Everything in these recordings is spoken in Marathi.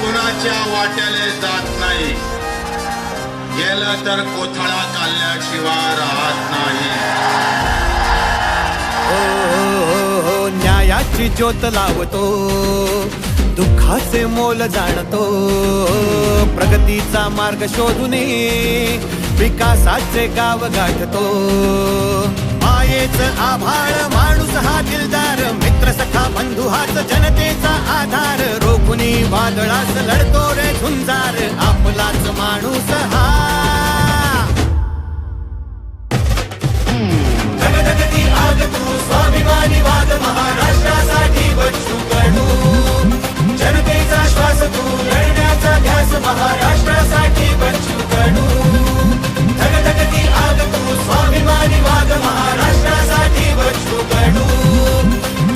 कुणाच्या वाट्याले जात नाही, गेलं तर कोथळा काढल्याशिवाय राहत नाही. हो, न्यायाची ज्योत लावतो, दुःखाचे मोल जाणतो, प्रगतीचा मार्ग शोधून विकासाचे गाव गाठतो. मायेच आभाळ माणूस हा दिलदार, मित्र सखा बंधू हाच जनतेचा आधार. रोखुनी वादळास लढतो रे झुंजार, आपलाच माणूस हा. धगधगती आग तू स्वाभिमानी वाद, महाराष्ट्रासाठी बच्चू कडू. जनतेचा श्वास तू लढण्याचा ध्यास, महाराष्ट्रासाठी बच्चू कडू. धगधगती आग तू स्वाभिमानी वाद, महाराष्ट्रासाठी बच्चू कडू.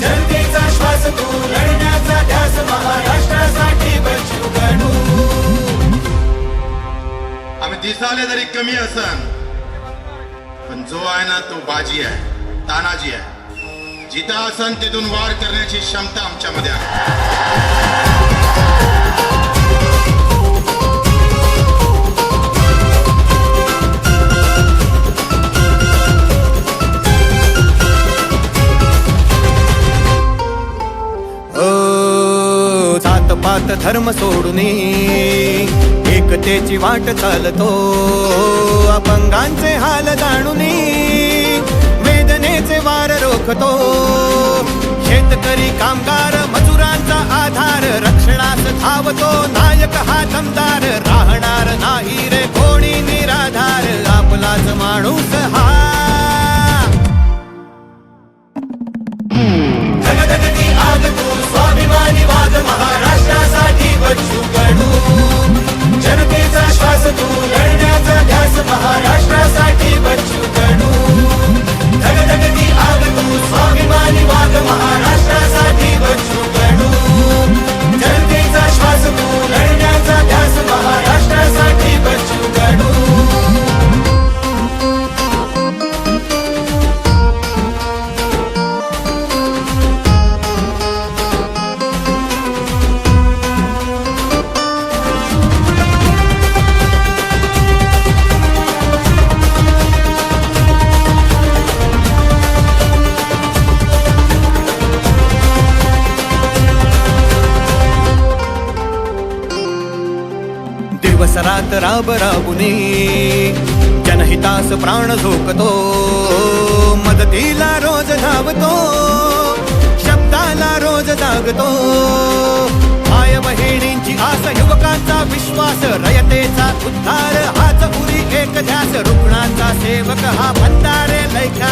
जनतेचा श्वास तू लढण्याचा ध्यास, महाराष्ट्रासाठी बच्चू कडू. आम्ही दिसाले जरी कमी असन, पण जो आहे ना तो बाजी आहे, तानाजी आहे. जिथं असन तिथून वार करण्याची क्षमता आमच्यामध्ये आहे. जातपात धर्म सोडून एकतेची वाट चालतो, अपंगांचे हाल जाणून वेदनेचे वार रोखतो. शेतकरी कामगार मजुरांचा आधार, रक्षणास धावतो नायक हा दमदार. राहणार नाही रे कोणी निराधार, आपलाच माणूस हा. धगधगती आग तू स्वाभिमानी वाद, महाराष्ट्रासाठी बच्चू कडू. जनतेचा श्वास तू लढण्याचा ध्यास, महाराष्ट्रासाठी बच्चू कडू. धगधगती आग तू स्वाभिमानी वाद, महाराष्ट्रासाठी बच्चू कडू. जनतेचा श्वास तू लढण्याचा ध्यास, महाराष्ट्रासाठी बच्चू कडू. दिवसरात राब राबुने जनहितास प्राण झोकतो, मदतीला रोज धावतो, शब्दाला रोज जागतो. माय बहिणींची आस, युवकांचा विश्वास, रयतेचा उद्धार हाच उरी एक ध्यास. रुग्णांचा सेवक हा भंडारे लैखा